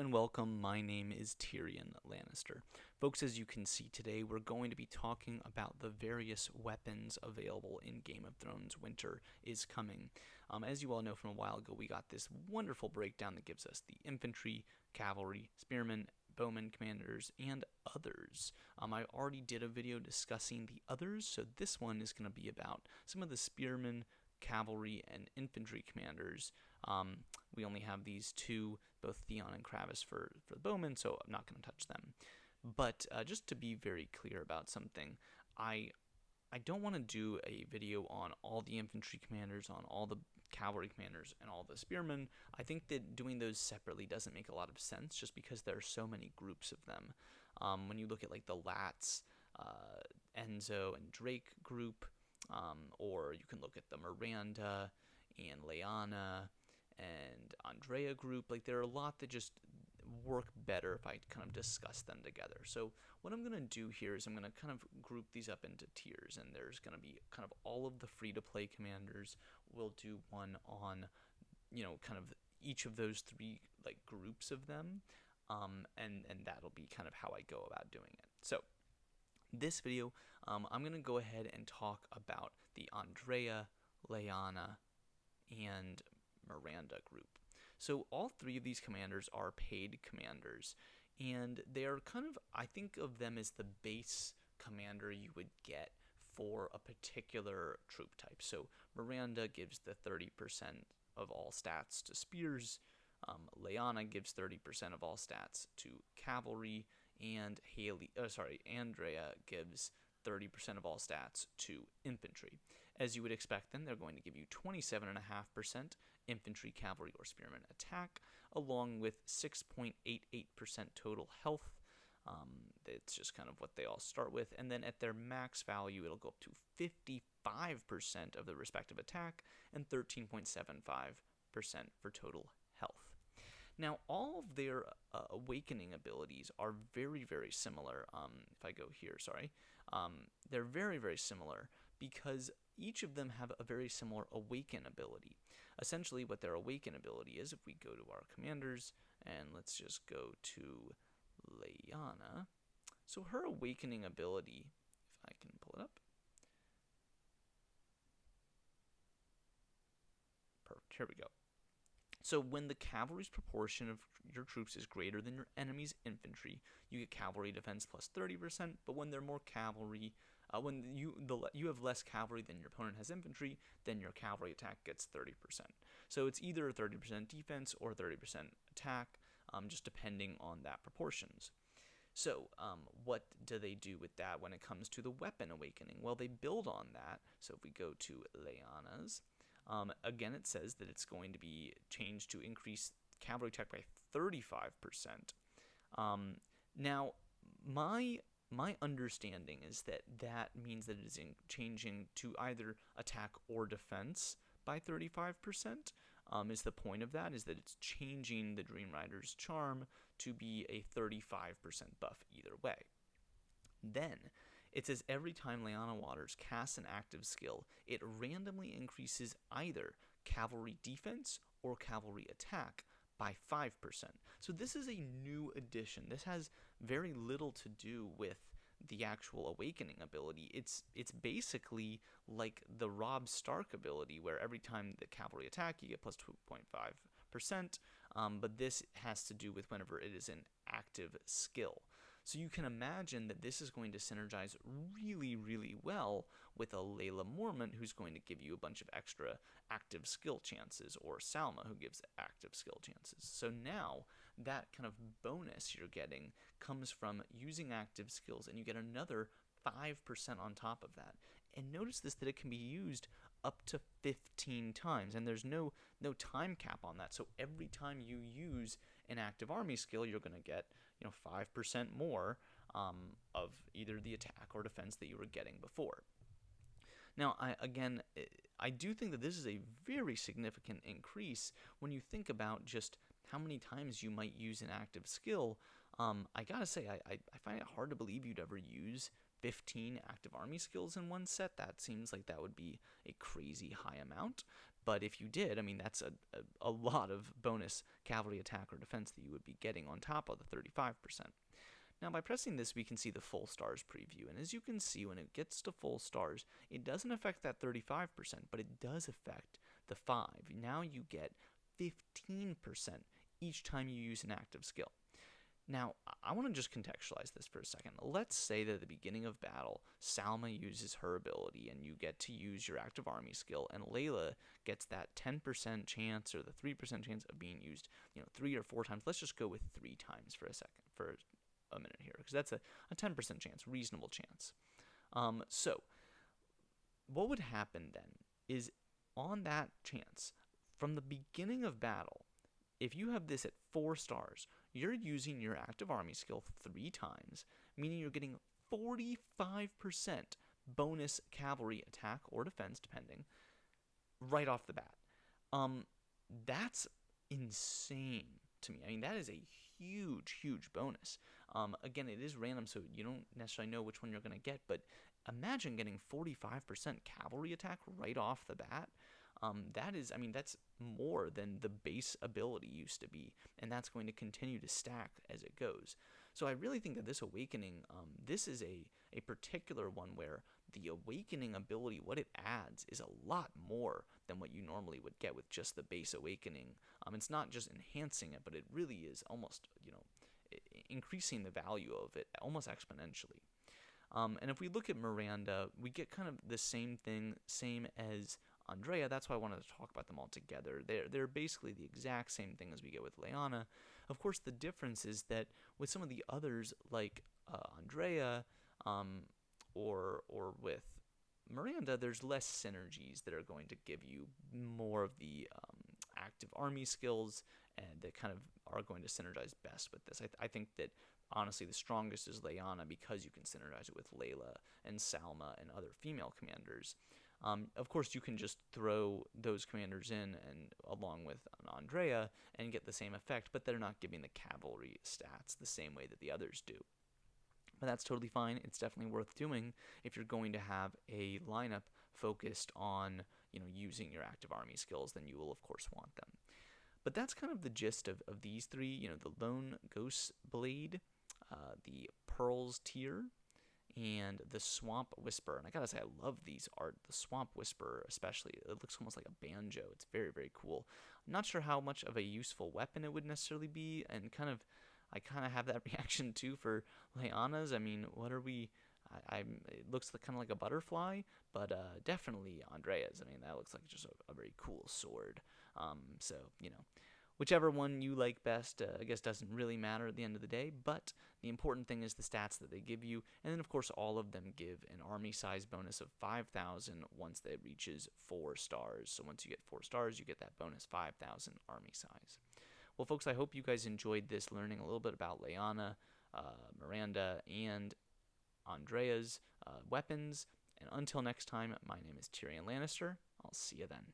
and welcome. My name is TyrionLanstr. Folks, as you can see today, we're going to be talking about the various weapons available in Game of Thrones Winter is Coming. As you all know from a while ago, we got this wonderful breakdown that gives us the infantry, cavalry, spearmen, bowmen, commanders, and others. I already did a video discussing the others, so this one is going to be about some of the spearmen, cavalry, and infantry commanders. We only have these two, both Theon and Kravis, for the bowmen, so I'm not going to touch them. But just to be very clear about something, I don't want to do a video on all the infantry commanders, on all the cavalry commanders, and all the spearmen. I think that doing those separately doesn't make a lot of sense, just because there are so many groups of them. When you look at like the Lats, Enzo, and Drake group, or you can look at the Miranda and Lyanna and Andrea group, like there are a lot that just work better if I kind of discuss them together. So what I'm going to do here is I'm going to kind of group these up into tiers, and there's going to be kind of all of the free-to-play commanders. We'll do one on, kind of each of those three like groups of them, and that'll be kind of how I go about doing it. So this video, I'm going to go ahead and talk about the Andrea, Lyanna, and Miranda group. So all three of these commanders are paid commanders, and they are kind of, I think of them as the base commander you would get for a particular troop type. So Miranda gives the 30% of all stats to spears, Lyanna gives 30% of all stats to cavalry, and Andrea gives 30% of all stats to infantry. As you would expect, then they're going to give you 27.5% infantry, cavalry, or spearman attack, along with 6.88% total health. It's just kind of what they all start with. And then at their max value, it'll go up to 55% of the respective attack and 13.75% for total health. Now, all of their awakening abilities are very, very similar. If I go here, they're very, very similar because each of them have a very similar awaken ability. Essentially, what their awaken ability is, if we go to our commanders, and let's just go to Lyanna. So her awakening ability, if I can pull it up. Perfect, here we go. So when the cavalry's proportion of your troops is greater than your enemy's infantry, you get cavalry defense plus 30%, but when they're more cavalry, when you have less cavalry than your opponent has infantry, then your cavalry attack gets 30%. So it's either a 30% defense or 30% attack, just depending on that proportions. So what do they do with that when it comes to the weapon awakening? Well, they build on that. So if we go to Lyanna's, again, it says that it's going to be changed to increase cavalry attack by 35%. Now, my understanding is that means that it is changing to either attack or defense by 35%. Is the point of that, is that it's changing the Dream Rider's charm to be a 35% buff either way. Then, it says every time Lyanna Waters casts an active skill, it randomly increases either cavalry defense or cavalry attack by 5%. So this is a new addition. This has very little to do with the actual awakening ability. It's basically like the Robb Stark ability, where every time the cavalry attack, you get plus 2.5%, but this has to do with whenever it is an active skill. So you can imagine that this is going to synergize really, really well with a Layla Mormont, who's going to give you a bunch of extra active skill chances, or Salma, who gives active skill chances. So now that kind of bonus you're getting comes from using active skills, and you get another 5% on top of that. And notice this, that it can be used up to 15 times, and there's no time cap on that. So every time you use an active army skill, you're going to get 5% more of either the attack or defense that you were getting before. Now, I do think that this is a very significant increase when you think about just how many times you might use an active skill. I gotta say, I find it hard to believe you'd ever use 15 active army skills in one set. That seems like that would be a crazy high amount. But if you did, I mean, that's a lot of bonus cavalry attack or defense that you would be getting on top of the 35%. Now, by pressing this, we can see the full stars preview. And as you can see, when it gets to full stars, it doesn't affect that 35%, but it does affect the 5. Now you get 15% each time you use an active skill. Now, I want to just contextualize this for a second. Let's say that at the beginning of battle, Salma uses her ability and you get to use your active army skill, and Layla gets that 10% chance or the 3% chance of being used, 3 or 4 times. Let's just go with 3 times for a minute here, because that's a 10% chance, reasonable chance. So what would happen then is on that chance, from the beginning of battle, if you have this at 4 stars, you're using your active army skill 3 times, meaning you're getting 45% bonus cavalry attack or defense, depending, right off the bat. That's insane to me. I mean, that is a huge, huge bonus. Again, it is random, so you don't necessarily know which one you're going to get, but imagine getting 45% cavalry attack right off the bat. That's more than the base ability used to be, and that's going to continue to stack as it goes. So I really think that this awakening, this is a particular one where the awakening ability, what it adds, is a lot more than what you normally would get with just the base awakening. It's not just enhancing it, but it really is almost, increasing the value of it almost exponentially. And if we look at Miranda, we get kind of the same thing, same as Andrea. That's why I wanted to talk about them all together. They're basically the exact same thing as we get with Leanna. Of course, the difference is that with some of the others, like Andrea, or with Miranda, there's less synergies that are going to give you more of the active army skills, and that kind of are going to synergize best with this. I think that honestly the strongest is Leanna, because you can synergize it with Layla and Salma and other female commanders. Of course, you can just throw those commanders in and along with Andrea and get the same effect, but they're not giving the cavalry stats the same way that the others do. But that's totally fine. It's definitely worth doing if you're going to have a lineup focused on using your active army skills. Then you will of course want them. But that's kind of the gist of these 3. The Lone Ghost Blade, the Pearls Tier, and the Swamp Whisper. And I gotta say, I love these art. The Swamp Whisper especially. It looks almost like a banjo. It's very, very cool. I'm not sure how much of a useful weapon it would necessarily be, and I kind of have that reaction too for Leanna's. I mean, what are we? It looks kind of like a butterfly, but definitely Andrea's. I mean, that looks like just a very cool sword. So, whichever one you like best, I guess doesn't really matter at the end of the day, but the important thing is the stats that they give you, and then of course all of them give an army size bonus of 5,000 once it reaches 4 stars. So once you get 4 stars, you get that bonus 5,000 army size. Well, folks, I hope you guys enjoyed this, learning a little bit about Leanna, Miranda, and Andrea's weapons. And until next time, my name is TyrionLanstr. I'll see you then.